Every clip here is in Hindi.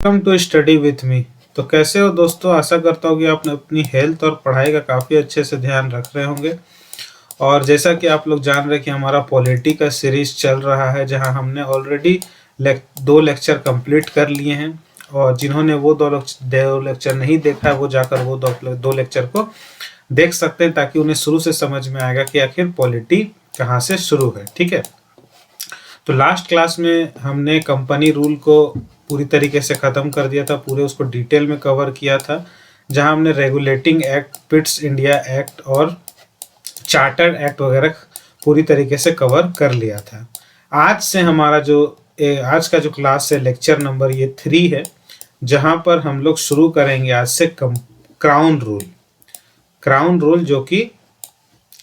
Welcome to study with me. तो कैसे हो दोस्तों, आशा करता हूँ कि आप अपनी हेल्थ और पढ़ाई का काफ़ी अच्छे से ध्यान रख रहे होंगे। और जैसा कि आप लोग जान रहे हैं कि हमारा पॉलिटी का सीरीज चल रहा है, जहां हमने ऑलरेडी दो लेक्चर कंप्लीट कर लिए हैं। और जिन्होंने वो दो लेक्चर नहीं देखा है वो जाकर वो दो लेक्चर को देख सकते हैं, ताकि उन्हें शुरू से समझ में आएगा कि आखिर पॉलिटी कहाँ से शुरू है। ठीक है, तो लास्ट क्लास में हमने कंपनी रूल को पूरी तरीके से ख़त्म कर दिया था, पूरे उसको डिटेल में कवर किया था, जहां हमने regulating act, Pitt's India act और चार्टर्ड एक्ट वगैरह पूरी तरीके से कवर कर लिया था। आज से हमारा आज का जो क्लास है, लेक्चर नंबर ये 3 है, जहां पर हम लोग शुरू करेंगे आज से क्राउन रूल जो कि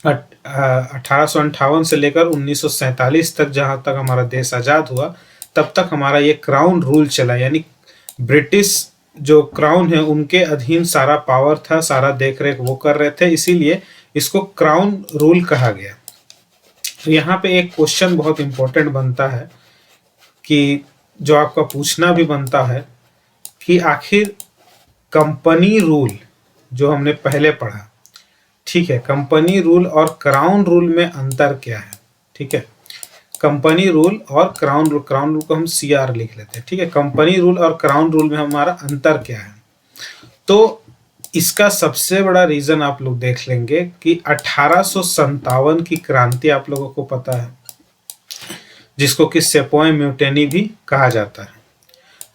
1858 से लेकर 1947 तक, जहां तक हमारा देश आज़ाद हुआ तब तक हमारा ये क्राउन रूल चला। यानी ब्रिटिश जो क्राउन है उनके अधीन सारा पावर था, सारा देख रेख वो कर रहे थे, इसीलिए इसको क्राउन रूल कहा गया। तो यहाँ पे एक क्वेश्चन बहुत इंपॉर्टेंट बनता है कि जो आपका पूछना भी बनता है कि आखिर कंपनी रूल जो हमने पहले पढ़ा, ठीक है, कंपनी रूल और क्राउन रूल में अंतर क्या है। ठीक है, कंपनी रूल और क्राउन रूल को हम CR लिख लेते हैं। ठीक है, कंपनी रूल और क्राउन रूल में हमारा अंतर क्या है। तो इसका सबसे बड़ा रीजन आप लोग देख लेंगे कि 1857 की क्रांति आप लोगों को पता है, जिसको कि सेपोय म्यूटेनी भी कहा जाता है।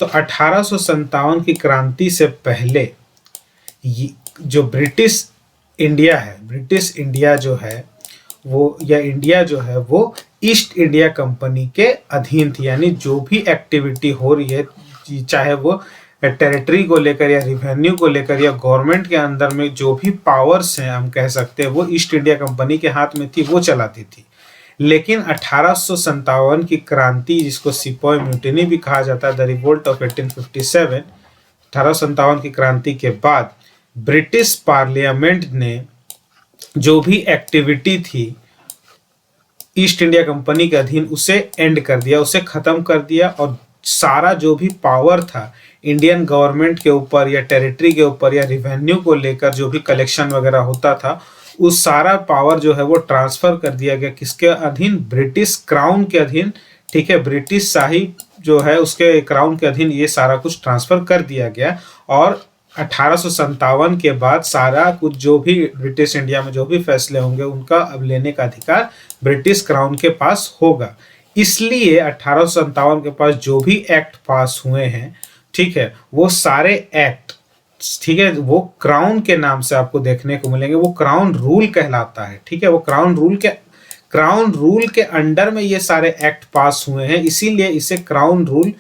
तो 1857 की क्रांति से पहले जो ब्रिटिश इंडिया जो है वो, या इंडिया जो है वो ईस्ट इंडिया कंपनी के अधीन थी। यानी जो भी एक्टिविटी हो रही है, चाहे वो टेरिटरी को लेकर या रिवेन्यू को लेकर या गवर्नमेंट के अंदर में जो भी पावर्स हैं, हम कह सकते हैं वो ईस्ट इंडिया कंपनी के हाथ में थी, वो चलाती थी। लेकिन 1857 की क्रांति, जिसको सिपोय म्यूटिनी भी कहा जाता है, द रिवोल्ट ऑफ 1857, 1857 की क्रांति के बाद ब्रिटिश पार्लियामेंट ने जो भी एक्टिविटी थी ईस्ट इंडिया कंपनी के अधीन, उसे एंड कर दिया, उसे खत्म कर दिया। और सारा जो भी पावर था इंडियन गवर्नमेंट के ऊपर या टेरिटरी के ऊपर या रिवेन्यू को लेकर जो भी कलेक्शन वगैरह होता था, उस सारा पावर जो है वो ट्रांसफर कर दिया गया किसके अधीन, ब्रिटिश क्राउन के अधीन। ठीक है, ब्रिटिश शाही जो है उसके क्राउन के अधीन ये सारा कुछ ट्रांसफर कर दिया गया। और 1857 के बाद सारा कुछ जो भी ब्रिटिश इंडिया में जो भी फैसले होंगे उनका अब लेने का अधिकार ब्रिटिश क्राउन के पास होगा। इसलिए 1857 के पास जो भी एक्ट पास हुए हैं, ठीक है, वो सारे एक्ट, ठीक है, वो क्राउन के नाम से आपको देखने को मिलेंगे, वो क्राउन रूल कहलाता है। ठीक है, वो क्राउन रूल के अंडर में ये सारे एक्ट पास हुए हैं, इसीलिए इसे क्राउन रूल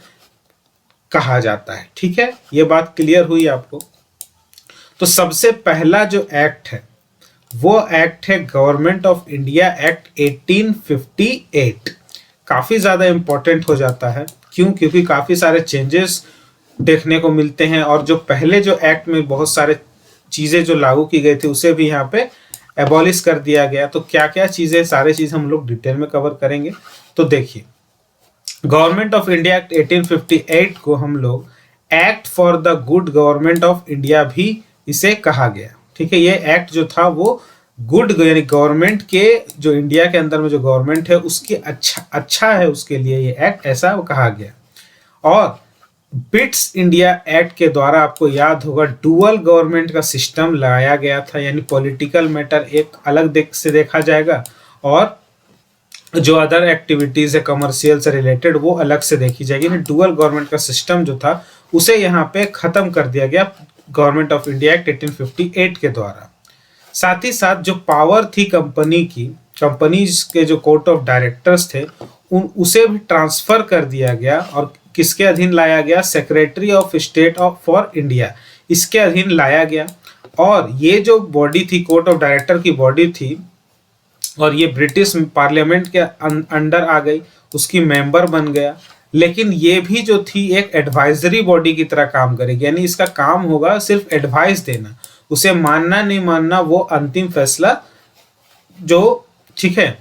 कहा जाता है। ठीक है, ये बात क्लियर हुई आपको। तो सबसे पहला जो एक्ट है वो एक्ट है गवर्नमेंट ऑफ इंडिया एक्ट 1858। काफी ज्यादा इंपॉर्टेंट हो जाता है, क्योंकि काफी सारे चेंजेस देखने को मिलते हैं। और जो पहले जो एक्ट में बहुत सारे चीजें जो लागू की गई थी उसे भी यहाँ पे एबॉलिश कर दिया गया। तो क्या क्या चीजें, सारे चीज हम लोग डिटेल में कवर करेंगे। तो देखिए, गवर्नमेंट ऑफ इंडिया एक्ट 1858 को हम लोग act for the good government of India भी इसे कहा गया। ठीक है, ये एक्ट जो था वो गुड, यानी गवर्नमेंट के, जो इंडिया के अंदर में जो गवर्नमेंट है उसकी अच्छा है, उसके लिए ये एक्ट ऐसा कहा गया। और पिट्स इंडिया एक्ट के द्वारा आपको याद होगा डुअल गवर्नमेंट का सिस्टम लगाया गया था, यानी पॉलिटिकल मैटर एक अलग से देखा जाएगा और जो अदर एक्टिविटीज है कमर्शियल से रिलेटेड वो अलग से देखी जाएगी। डुअल गवर्नमेंट का सिस्टम जो था उसे यहाँ पे खत्म कर दिया गया गवर्नमेंट ऑफ इंडिया एक्ट 1858 के द्वारा। साथ ही साथ जो पावर थी कंपनीज के जो कोर्ट ऑफ डायरेक्टर्स थे उसे भी ट्रांसफर कर दिया गया और किसके अधीन लाया गया, secretary of state for India, इसके अधीन लाया गया। और ये जो बॉडी थी, कोर्ट ऑफ डायरेक्टर की बॉडी थी, और ये ब्रिटिश पार्लियामेंट के अंडर आ गई, उसकी मेंबर बन गया। लेकिन ये भी जो थी एक एडवाइजरी बॉडी की तरह काम करेगी, यानी इसका काम होगा सिर्फ एडवाइस देना, उसे मानना नहीं मानना वो अंतिम फैसला जो, ठीक है,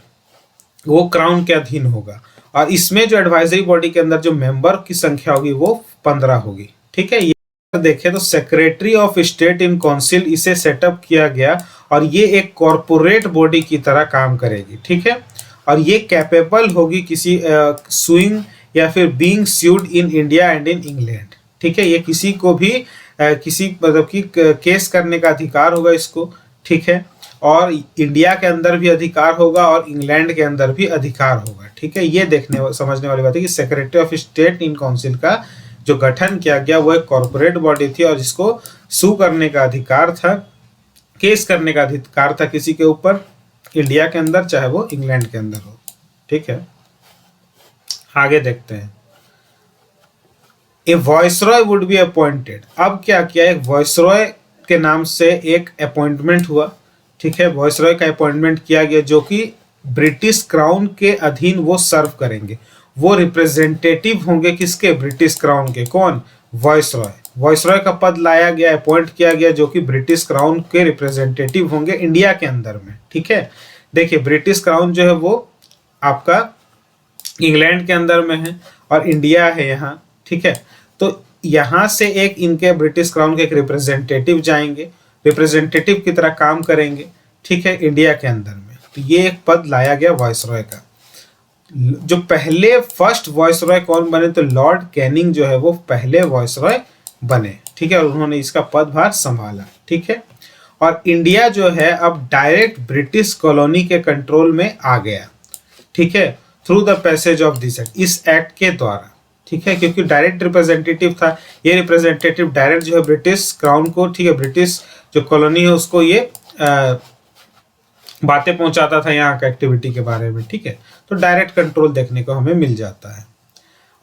वो क्राउन के अधीन होगा। और इसमें जो एडवाइजरी बॉडी के अंदर जो मेंबर की संख्या होगी वो 15 होगी। ठीक है, ये देखें तो secretary of state in council इसे सेटअप किया गया और ये एक कॉरपोरेट बॉडी की तरह काम करेगी। ठीक है, और ये कैपेबल होगी किसी सुइंग या फिर being sued in India and in England. ठीक है, ये किसी को भी किसी मतलब कि केस करने का अधिकार होगा इसको। ठीक है, और इंडिया के अंदर भी अधिकार होगा और इंग्लैंड के अंदर भी अधिकार होगा। ठीक है, ये देखने समझने वाली बात है कि secretary of state in council का जो गठन किया गया वो एक कॉरपोरेट बॉडी थी और जिसको सू करने का अधिकार था, केस करने का अधिकार था किसी के ऊपर, इंडिया के अंदर चाहे वो इंग्लैंड के अंदर हो। ठीक है, आगे देखते हैं। ए वॉइसरॉय वुड बी अपॉइंटेड। अब क्या किया, एक वॉइसरॉय के नाम से एक अपॉइंटमेंट हुआ। ठीक है, वॉइसरॉय का अपॉइंटमेंट किया गया जो कि ब्रिटिश क्राउन के अधीन वो सर्व करेंगे। वो रिप्रेजेंटेटिव होंगे किसके, ब्रिटिश क्राउन के। कौन, वॉइसरॉय। वॉइसरॉय का पद लाया गया, अपॉइंट किया गया जो कि ब्रिटिश क्राउन के रिप्रेजेंटेटिव होंगे इंडिया के अंदर में। ठीक है, देखिए ब्रिटिश क्राउन जो है वो आपका इंग्लैंड के अंदर में है और इंडिया है यहाँ। ठीक है, तो यहाँ से एक इनके ब्रिटिश क्राउन के एक रिप्रेजेंटेटिव जाएंगे, रिप्रेजेंटेटिव की तरह काम करेंगे। ठीक है, इंडिया के अंदर में। तो ये एक पद लाया गया वॉइसरॉय का। जो पहले फर्स्ट वॉइसरॉय कौन बने, तो लॉर्ड कैनिंग जो है वो पहले वॉइसरॉय बने। ठीक है, और उन्होंने इसका पदभार संभाला। ठीक है, और इंडिया जो है अब डायरेक्ट ब्रिटिश कॉलोनी के कंट्रोल में आ गया। ठीक है, through the passage of this act, इस एक्ट के द्वारा। ठीक है, क्योंकि डायरेक्ट रिप्रेजेंटेटिव था, ये रिप्रेजेंटेटिव डायरेक्ट जो है ब्रिटिश क्राउन को, ठीक है, ब्रिटिश जो कॉलोनी है उसको ये बातें पहुंचाता था यहाँ का एक्टिविटी के बारे में। ठीक है, तो डायरेक्ट कंट्रोल देखने को हमें मिल जाता है।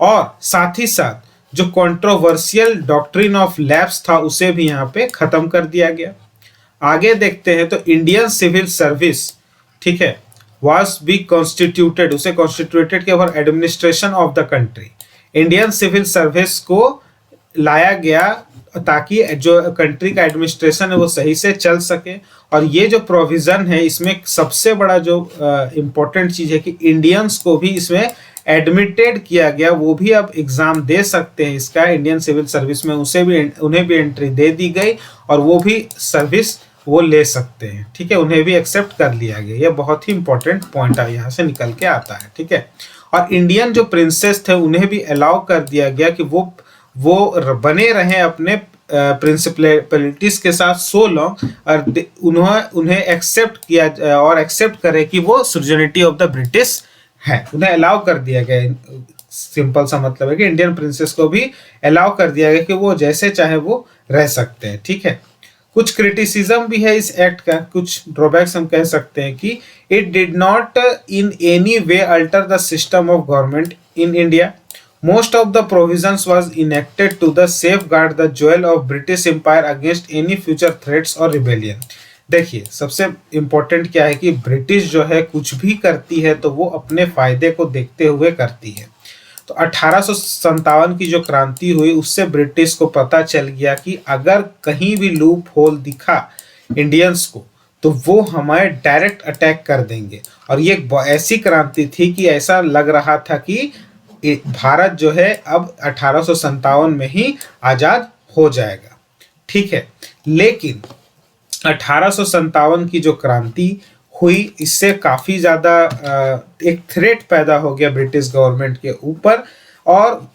और साथ ही साथ जो कंट्रोवर्शियल डॉक्ट्रिन ऑफ लैप्स था उसे भी यहाँ पे खत्म कर दिया गया। आगे देखते हैं तो इंडियन सिविल सर्विस, ठीक है, वाज बी कॉन्स्टिट्यूटेड, उसे कॉन्स्टिट्यूटेड के for administration of the country. Indian civil service को लाया गया ताकि जो कंट्री का एडमिनिस्ट्रेशन है वो सही से चल सके। और ये जो प्रोविजन है इसमें सबसे बड़ा जो इम्पोर्टेंट चीज है कि इंडियंस को भी इसमें एडमिटेड किया गया, वो भी अब एग्जाम दे सकते हैं इसका इंडियन सिविल सर्विस में, उन्हें भी एंट्री दे दी गई और वो भी सर्विस वो ले सकते हैं। ठीक है, उन्हें भी एक्सेप्ट कर लिया गया। ये बहुत ही इंपॉर्टेंट पॉइंट यहाँ से निकल के आता है। ठीक है, और इंडियन जो प्रिंसेस थे उन्हें भी अलाउ कर दिया गया कि वो बने रहें अपने प्रिंसिपलिटीज के साथ सो लॉन्ग, और उन्हें एक्सेप्ट किया और एक्सेप्ट करे कि वो सुजनिटी ऑफ द ब्रिटिश है, उन्हें अलाउ कर दिया गया। सिंपल सा मतलब है कि इंडियन प्रिंसेस को भी अलाउ कर दिया गया कि वो जैसे चाहे वो रह सकते हैं। ठीक है, कुछ क्रिटिसिज्म भी है इस एक्ट का, कुछ ड्रॉबैक्स हम कह सकते हैं कि it did not in any way alter the system of government in India. Most of the provisions was enacted to the safeguard the jewel of British Empire against any future threats or rebellion। देखिए सबसे इम्पोर्टेंट क्या है कि ब्रिटिश जो है कुछ भी करती है तो वो अपने फायदे को देखते हुए करती है। तो 1857 की जो क्रांति हुई उससे ब्रिटिश को पता चल गया कि अगर कहीं भी लूप होल दिखा इंडियंस को तो वो हमारे डायरेक्ट अटैक कर देंगे। और ये ऐसी क्रांति थी कि ऐसा लग रहा था कि भारत जो है अब 1857 में ही आजाद हो जाएगा। ठीक है, लेकिन 1857 की जो क्रांति हुई इससे काफी ज्यादा एक थ्रेट पैदा हो गया ब्रिटिश गवर्नमेंट के ऊपर, और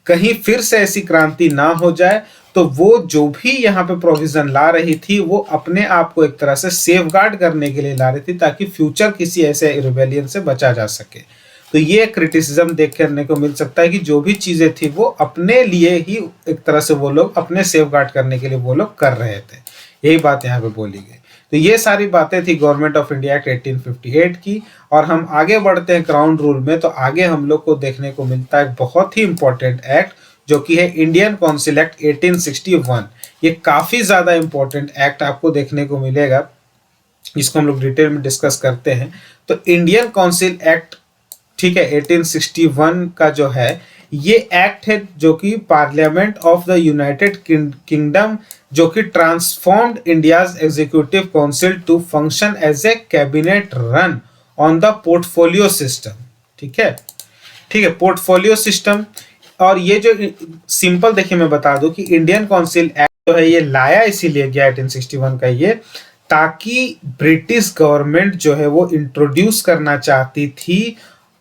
कहीं फिर से ऐसी क्रांति ना हो जाए तो वो जो भी यहाँ पे प्रोविजन ला रही थी वो अपने आप को एक तरह से सेफगार्ड करने के लिए ला रही थी ताकि फ्यूचर किसी ऐसे रिबेलियन से बचा जा सके। तो ये क्रिटिसिज्म देख करने को मिल सकता है कि जो भी चीजें थी वो अपने लिए ही एक तरह से वो लोग अपने सेफगार्ड करने के लिए वो लोग कर रहे थे, यही बात यहाँ पे बोली गई। तो ये सारी बातें थी गवर्नमेंट ऑफ इंडिया एक्ट 1858 की। और हम आगे बढ़ते हैं क्राउन रूल में, तो आगे हम लोग को देखने को मिलता है बहुत ही इंपॉर्टेंट एक्ट जो कि है इंडियन काउंसिल एक्ट 1861। ये काफी ज्यादा इंपॉर्टेंट एक्ट आपको देखने को मिलेगा, इसको हम लोग डिटेल में डिस्कस करते हैं। तो इंडियन काउंसिल एक्ट, ठीक है, 1861 का जो है ये एक्ट है जो कि parliament of the United Kingdom जो कि transformed India's executive council to function as a cabinet run on the portfolio system. ठीक है, ठीक है, पोर्टफोलियो सिस्टम और ये जो सिंपल देखिए मैं बता दूं कि इंडियन काउंसिल एक्ट जो है ये लाया इसीलिए गया 1861 का ये, ताकि ब्रिटिश गवर्नमेंट जो है वो इंट्रोड्यूस करना चाहती थी,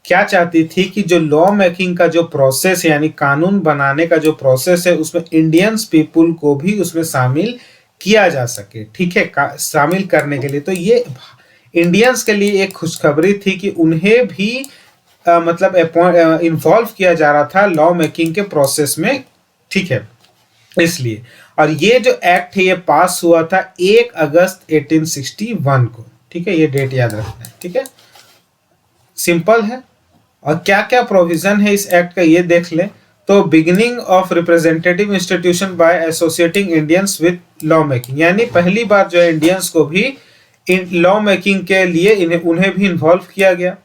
क्या चाहती थी कि जो लॉ मेकिंग का जो प्रोसेस है यानी कानून बनाने का जो प्रोसेस है उसमें इंडियंस पीपुल को भी उसमें शामिल किया जा सके, ठीक है, शामिल करने के लिए। तो ये इंडियंस के लिए एक खुशखबरी थी कि उन्हें भी मतलब इन्वॉल्व किया जा रहा था लॉ मेकिंग के प्रोसेस में, ठीक है, इसलिए। और ये जो एक्ट है ये पास हुआ था 1 अगस्त 1861 को, ठीक है, ये डेट याद रखना है, ठीक है, सिंपल है। और क्या क्या प्रोविजन है इस एक्ट का ये देख ले। तो beginning of representative institution by associating Indians with law making, यानी पहली बार जो है इंडियंस को भी लॉ मेकिंग के लिए उन्हें भी इन्वॉल्व किया गया।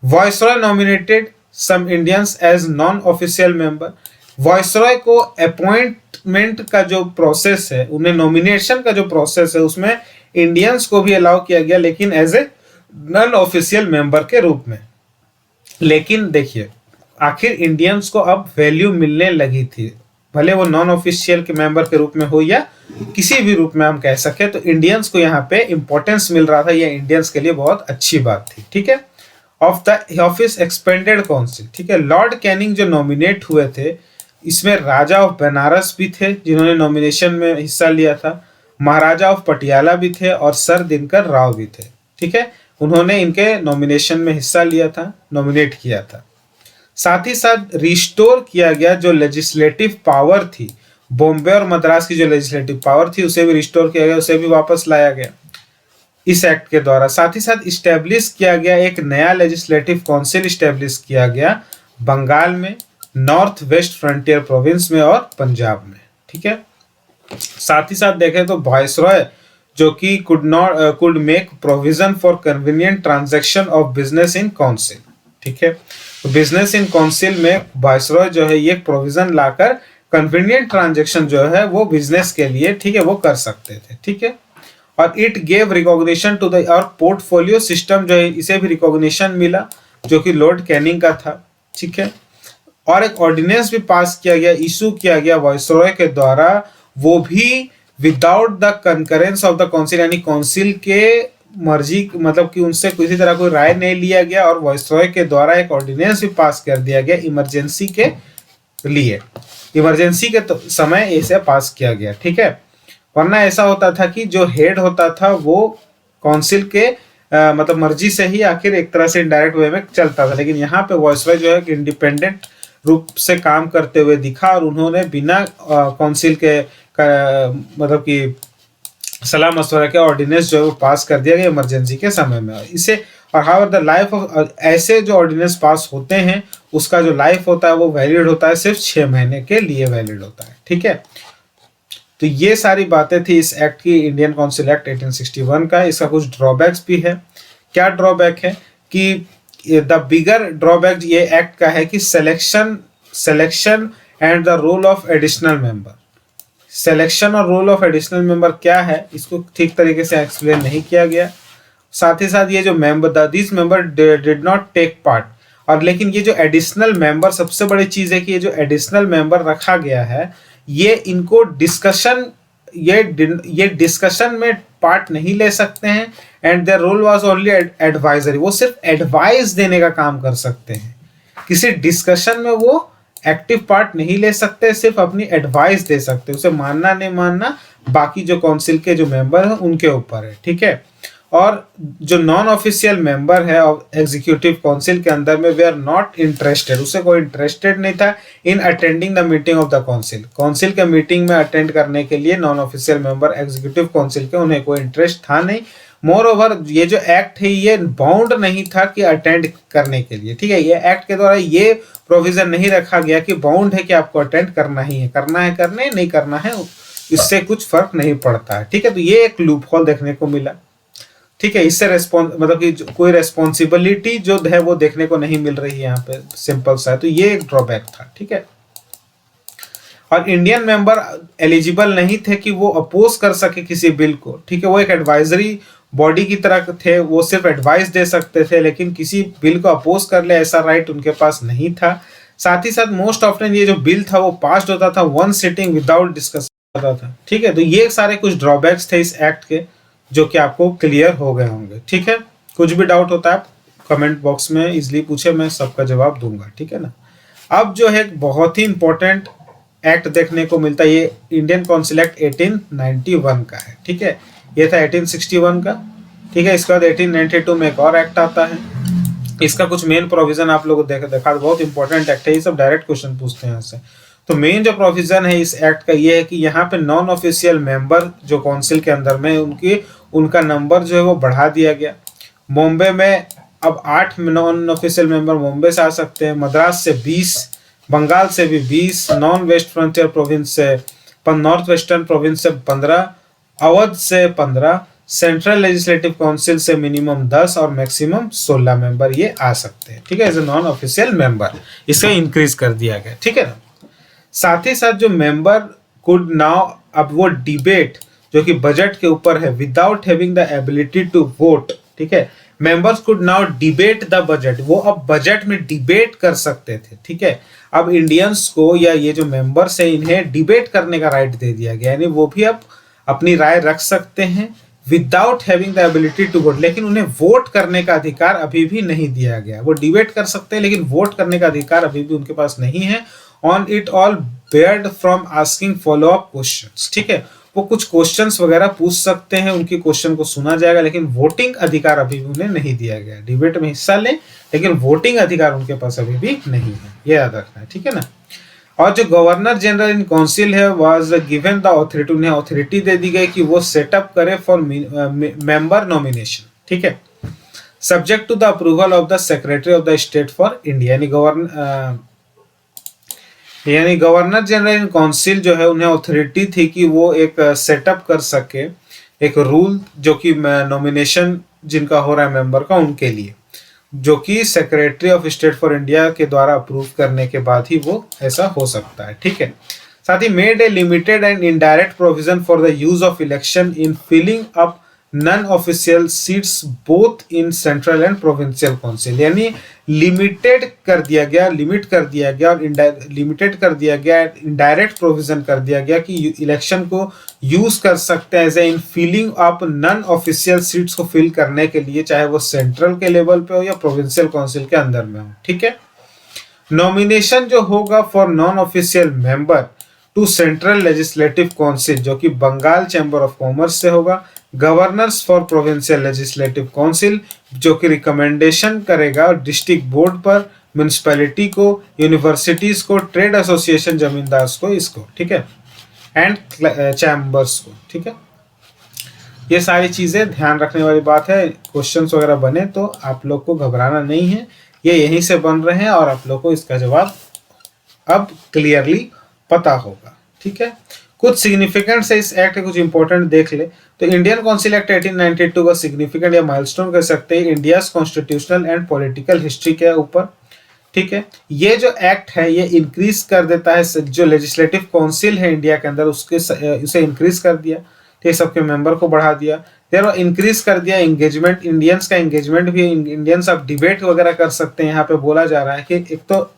Viceroy nominated some Indians as non official member, viceroy को अपॉइंटमेंट का जो प्रोसेस है, उन्हें नॉमिनेशन का जो प्रोसेस है उसमें इंडियंस को भी अलाउ किया गया, लेकिन as a non official member के रूप में। लेकिन देखिए आखिर इंडियंस को अब वैल्यू मिलने लगी थी, भले वो नॉन ऑफिशियल के मेंबर के रूप में हो या किसी भी रूप में हम कह सके, तो इंडियंस को यहाँ पे इंपॉर्टेंस मिल रहा था, ये इंडियंस के लिए बहुत अच्छी बात थी, ठीक है। Of the office expanded council, ठीक है, लॉर्ड कैनिंग जो नॉमिनेट हुए थे इसमें राजा ऑफ बनारस भी थे जिन्होंने नॉमिनेशन में हिस्सा लिया था, महाराजा ऑफ पटियाला भी थे और सर दिनकर राव भी थे, ठीक है, उन्होंने इनके नॉमिनेशन में हिस्सा लिया था, नॉमिनेट किया था। साथ ही साथ रिस्टोर किया गया जो लेजिस्लेटिव पावर थी, बॉम्बे और मद्रास की जो लेजिस्लेटिव पावर थी उसे भी रिस्टोर किया गया, उसे भी वापस लाया गया इस एक्ट के द्वारा। साथ ही साथ इस्टेब्लिश किया गया एक नया लेजिस्लेटिव काउंसिल इस्टेब्लिश किया गया बंगाल में, नॉर्थ वेस्ट फ्रंटियर प्रोविंस में और पंजाब में, ठीक है। साथ ही साथ देखें तो वायसरॉय जो कि could make provision for convenient transaction of business in council, ठीक है, तो बिजनेस इन काउंसिल में वायसरॉय जो है ये प्रोविजन लाकर कन्वीनियंट ट्रांजैक्शन जो है वो बिजनेस के लिए, ठीक है, वो कर सकते थे, ठीक है। और it gave recognition to the, और पोर्टफोलियो सिस्टम जो है इसे भी रिकॉग्निशन मिला जो कि लॉर्ड कैनिंग का था, ठीक है। और एक ऑर्डिनेंस भी पास किया गया, इशू किया गया वायसरॉय के द्वारा, वो भी without the concurrence of the council, यानी काउंसिल के मर्जी, मतलब कि उनसे किसी तरह कोई राय नहीं लिया गया, और वायसरॉय के द्वारा एक ऑर्डिनेंस भी पास कर दिया गया इमरजेंसी के लिए, इमरजेंसी के समय इसे पास किया गया, ठीक है। वरना ऐसा होता था कि जो हेड होता था वो काउंसिल के मतलब मर्जी से ही आखिर एक तरह से इनडायरेक्ट वे में चलता था, लेकिन यहाँ पे वायसरॉय जो है इंडिपेंडेंट रूप से काम करते हुए दिखा और उन्होंने बिना काउंसिल के मतलब कि सलाह मशवरा के ऑर्डिनेंस जो है वो पास कर दिया गया इमरजेंसी के समय में इसे। और हाउएवर द लाइफ ऑफ, ऐसे जो ऑर्डिनेंस पास होते हैं उसका जो लाइफ होता है वो वैलिड होता है, सिर्फ 6 महीने के लिए वैलिड होता है, ठीक है। तो ये सारी बातें थी इस एक्ट की, इंडियन काउंसिल एक्ट 1861 का। इसका कुछ ड्रॉबैक्स भी है। क्या ड्रॉबैक है कि द बिगर ड्रॉबैक ये एक्ट का है कि selection and the role of additional member, selection और रोल ऑफ एडिशनल मेंबर क्या है इसको ठीक तरीके से एक्सप्लेन नहीं किया गया। साथ ही साथ ये जो member, this member did not take part, और लेकिन ये जो एडिशनल मेंबर, सबसे बड़ी चीज है कि ये जो एडिशनल मेंबर रखा गया है ये इनको डिस्कशन, ये डिस्कशन में पार्ट नहीं ले सकते हैं, and their role was only advisory, वो सिर्फ एडवाइस देने का काम कर सकते हैं, किसी डिस्कशन में वो एक्टिव पार्ट नहीं ले सकते, सिर्फ अपनी एडवाइस दे सकते, उसे मानना नहीं मानना बाकी जो काउंसिल के जो मेंबर हैं उनके ऊपर है, ठीक है। और जो नॉन ऑफिशियल मेंबर है एग्जीक्यूटिव काउंसिल के अंदर में, वे आर नॉट इंटरेस्टेड, उसे कोई इंटरेस्टेड नहीं था in attending the meeting of the council, council के मीटिंग में अटेंड करने के लिए non official member executive council के उन्हें कोई इंटरेस्ट था नहीं। मोर ओवर ये जो एक्ट है ये बाउंड नहीं था कि अटेंड करने के लिए, ठीक है, ये एक्ट के द्वारा ये प्रोविजन नहीं रखा गया कि बाउंड है कि आपको अटेंड करना ही है, करने नहीं करना है, इससे कुछ फर्क नहीं पड़ता है, ठीक है। तो ये एक लूप होल देखने को मिला, ठीक है, इससे मतलब कि कोई रेस्पॉन्सिबिलिटी जो है वो देखने को नहीं मिल रही है यहाँ पे, सिंपल सा है, तो ये एक ड्रॉबैक था, ठीक है। और इंडियन मेंबर एलिजिबल नहीं थे कि वो अपोज कर सके किसी बिल को, ठीक है, वो एक एडवाइजरी बॉडी की तरह थे, वो सिर्फ एडवाइस दे सकते थे, लेकिन किसी बिल को अपोज कर ले ऐसा राइट उनके पास नहीं था। साथ ही साथ मोस्ट ऑफ्टन ये जो बिल था वो पास होता था वन सिटिंग विदाउट डिस्कस होता था। ठीक है, तो ये सारे कुछ ड्रॉबैक्स थे इस एक्ट के जो कि आपको क्लियर हो गए होंगे। ठीक है, कुछ भी डाउट होता है आप कमेंट बॉक्स में इजिली पूछे, मैं सबका जवाब दूंगा। ठीक है ना। अब जो है बहुत ही इंपॉर्टेंट एक्ट देखने को मिलता है, ये इंडियन काउंसिल एक्ट 1891 का है। ठीक है, ये था 1861 का। ठीक है, इसके बाद 1892 में एक और एक्ट आता है। इसका कुछ मेन प्रोविजन आप लोगों को देखा, बहुत इंपॉर्टेंट एक्ट है, ये सब डायरेक्ट क्वेश्चन पूछते हैं यहाँ से। तो मेन जो प्रोविजन है इस एक्ट का ये है कि यहाँ पे नॉन ऑफिशियल मेंबर जो काउंसिल के अंदर में उनका नंबर जो है वो बढ़ा दिया गया। मुंबई में अब 8 नॉन ऑफिशियल मेंबर मुंबई से आ सकते हैं, मद्रास से 20, बंगाल से भी 20, नॉन वेस्ट फ्रंटियर प्रोविंस से, नॉर्थ वेस्टर्न प्रोविंस से 15, अवध से 15, सेंट्रल लेजिस्लेटिव काउंसिल से मिनिमम 10 और मैक्सिमम 16 मेंबर ये आ सकते हैं। ठीक है, as a non official member इसका इंक्रीज कर दिया गया। ठीक है ना। साथ ही साथ जो मेंबर कुड नाउ, अब वो डिबेट जो कि बजट के ऊपर है without having the ability to vote. ठीक है, members could now debate the budget, वो अब बजट में डिबेट कर सकते थे। ठीक है, अब इंडियंस को या ये जो मेंबर्स है इन्हें डिबेट करने का राइट दे दिया गया, यानी वो भी अब अपनी राय रख सकते हैं without having the ability to vote, लेकिन उन्हें वोट करने का अधिकार अभी भी नहीं दिया गया। वो डिबेट कर सकते हैं लेकिन वोट करने का अधिकार अभी भी उनके पास नहीं है। On it all Baird from asking follow up questions. ठीक है, वो कुछ क्वेश्चंस वगैरह पूछ सकते हैं, उनके क्वेश्चन को सुना जाएगा, लेकिन वोटिंग अधिकार अभी भी उन्हें नहीं दिया गया। डिबेट में हिस्सा लें लेकिन वोटिंग अधिकार उनके पास अभी भी नहीं है, ये याद रखना है। ठीक है ना। और जो गवर्नर जनरल इन काउंसिल है वाज गिवन द ऑथोरिटी, उन्हें ऑथोरिटी दे दी गई कि वो सेटअप करे फॉर मेंबर नॉमिनेशन। ठीक है, subject to the approval of the secretary of the state for India, यानी गवर्नर जनरल इन काउंसिल जो है उन्हें ऑथोरिटी थी कि वो एक सेटअप कर सके एक रूल जो कि नॉमिनेशन जिनका हो रहा है मेंबर का उनके लिए, जो कि secretary of state for India के द्वारा अप्रूव करने के बाद ही वो ऐसा हो सकता है। ठीक है, साथ ही made a limited and indirect provision for the use of election in filling up non official seats both in central and provincial council, यानी लिमिटेड कर दिया गया और लिमिटेड कर दिया गया, इनडायरेक्ट प्रोविजन कर दिया गया कि इलेक्शन को यूज कर सकते हैं as in filling up non official seats को फिल करने के लिए, चाहे वो सेंट्रल के लेवल पे हो या प्रोविंशियल काउंसिल के अंदर में हो। ठीक है, नॉमिनेशन जो होगा for non official member to central legislative council जो कि बंगाल चैम्बर ऑफ कॉमर्स से होगा, governors for provincial legislative council जो कि रिकमेंडेशन करेगा डिस्ट्रिक्ट बोर्ड पर, म्यूनिसिपैलिटी को, यूनिवर्सिटीज को, ट्रेड एसोसिएशन जमींदार्स को, इसको। ठीक है, एंड चैम्बर्स को। ठीक है, ये सारी चीजें ध्यान रखने वाली बात है। क्वेश्चंस वगैरह बने तो आप लोग को घबराना नहीं है, ये यहीं से बन रहे हैं और आप लोग को इसका जवाब अब क्लियरली पता होगा। ठीक है, कुछ सिग्निफिकेंट से इस एक्ट के कुछ इंपॉर्टेंट देख ले तो इंडियन काउंसिल एक्ट 1892 का सिग्निफिकेंट या माइलस्टोन कह सकते हैं India constitutional and political history के ऊपर। ठीक है, ये जो एक्ट है ये इंक्रीज कर देता है, जो लेजिस्लेटिव काउंसिल है इंडिया के अंदर उसे इंक्रीज कर दिया। ठीक, सबके मेंबर को बढ़ा दिया, फिर इंक्रीज कर दिया एंगेजमेंट, इंडियंस का एंगेजमेंट भी, इंडियंस अब डिबेट वगैरह कर सकते हैं। यहाँ पे बोला जा रहा है कि एक तो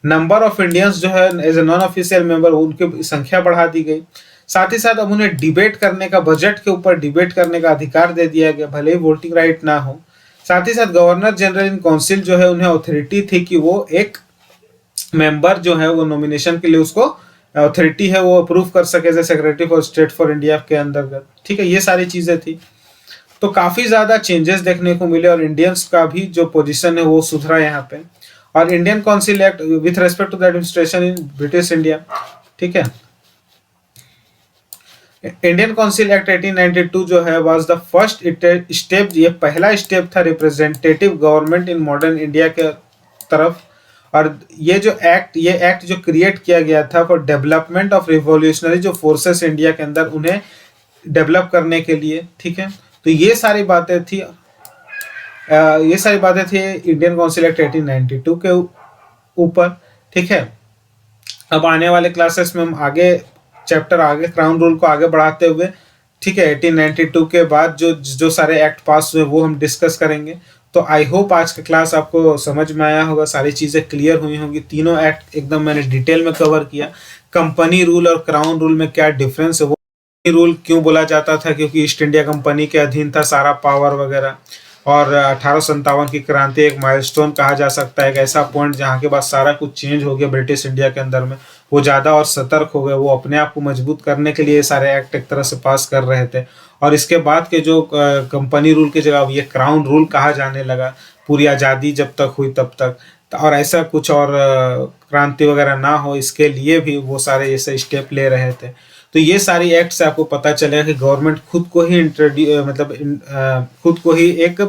नंबर ऑफ इंडियंस जो है as a non official member उनकी संख्या बढ़ा दी गई, साथ ही साथ अब उन्हें डिबेट करने का, बजट के ऊपर डिबेट करने का अधिकार दे दिया गया, भले ही वोटिंग राइट ना हो। साथ ही साथ गवर्नर जनरल इन काउंसिल जो है उन्हें अथॉरिटी थी कि वो एक मेंबर जो है वो नॉमिनेशन के लिए उसको अथॉरिटी है वो अप्रूव कर सके as secretary for state for India के अंतर्गत। ठीक है, ये सारी चीजें थी, तो काफी ज्यादा चेंजेस देखने को मिले और इंडियंस का भी जो पोजीशन है वो सुधरा यहाँ पे। और Indian council act with respect to the administration in British India. ठीक है, इंडियन काउंसिल एक्ट 1892 जो है वाज द फर्स्ट स्टेप, ये पहला स्टेप था representative government in modern India के तरफ। और ये एक्ट जो क्रिएट किया गया था फॉर डेवलपमेंट ऑफ रिवॉल्यूशनरी जो फोर्सेस इंडिया के अंदर उन्हें डेवलप करने के लिए। ठीक है, तो ये सारी बातें थी इंडियन काउंसिल एक्ट 1892 के ऊपर। ठीक है, अब आने वाले क्लासेस में हम आगे क्राउन रूल को आगे बढ़ाते हुए, ठीक है, 1892 के बाद जो सारे एक्ट पास हुए वो हम डिस्कस करेंगे। तो आई होप आज का क्लास आपको समझ में आया होगा, सारी चीज़ें क्लियर हुई होंगी। तीनों एक्ट एकदम मैंने डिटेल में कवर किया। कंपनी रूल और क्राउन रूल में क्या डिफरेंस है, वो रूल क्यों बोला जाता था, क्योंकि ईस्ट इंडिया कंपनी के अधीन था सारा पावर वगैरह। और 1857 की क्रांति एक माइलस्टोन कहा जा सकता है, एक ऐसा पॉइंट जहाँ के बाद सारा कुछ चेंज हो गया ब्रिटिश इंडिया के अंदर में। वो ज़्यादा और सतर्क हो गए, वो अपने आप को मजबूत करने के लिए ये सारे एक्ट एक तरह से पास कर रहे थे। और इसके बाद के जो कंपनी रूल की जगह ये क्राउन रूल कहा जाने लगा, पूरी आज़ादी जब तक हुई तब तक। और ऐसा कुछ और क्रांति वगैरह ना हो, इसके लिए भी वो सारे ऐसे स्टेप ले रहे थे। तो ये सारी एक्ट से आपको पता चलेगा कि गवर्नमेंट खुद को ही खुद को ही एक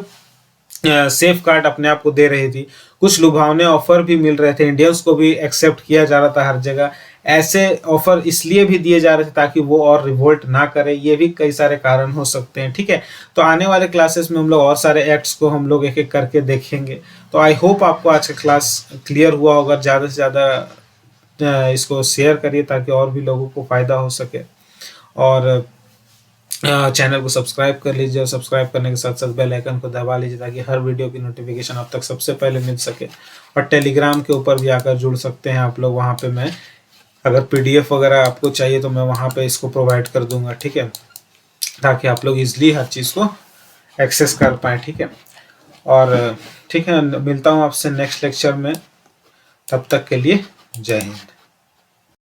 सेफ गार्ड अपने आप को दे रही थी। कुछ लुभावने ऑफर भी मिल रहे थे, इंडियंस को भी एक्सेप्ट किया जा रहा था हर जगह। ऐसे ऑफर इसलिए भी दिए जा रहे थे ताकि वो और रिवोल्ट ना करे, ये भी कई सारे कारण हो सकते हैं। ठीक है, तो आने वाले क्लासेस में हम लोग और सारे एक्ट्स को हम लोग एक एक करके देखेंगे। तो आई होप आपको आज का क्लास क्लियर हुआ होगा। ज़्यादा से ज़्यादा इसको शेयर करिए ताकि और भी लोगों को फ़ायदा हो सके। और चैनल को सब्सक्राइब कर लीजिए, और सब्सक्राइब करने के साथ साथ बेल आइकन को दबा लीजिए ताकि हर वीडियो की नोटिफिकेशन आप तक सबसे पहले मिल सके। और टेलीग्राम के ऊपर भी आकर जुड़ सकते हैं आप लोग, वहाँ पे मैं अगर पीडीएफ वगैरह आपको चाहिए तो मैं वहाँ पे इसको प्रोवाइड कर दूंगा। ठीक है, ताकि आप लोग ईजिली हर चीज़ को एक्सेस कर पाएँ। ठीक है, और ठीक है, मिलता हूँ आपसे नेक्स्ट लेक्चर में। तब तक के लिए जय हिंद।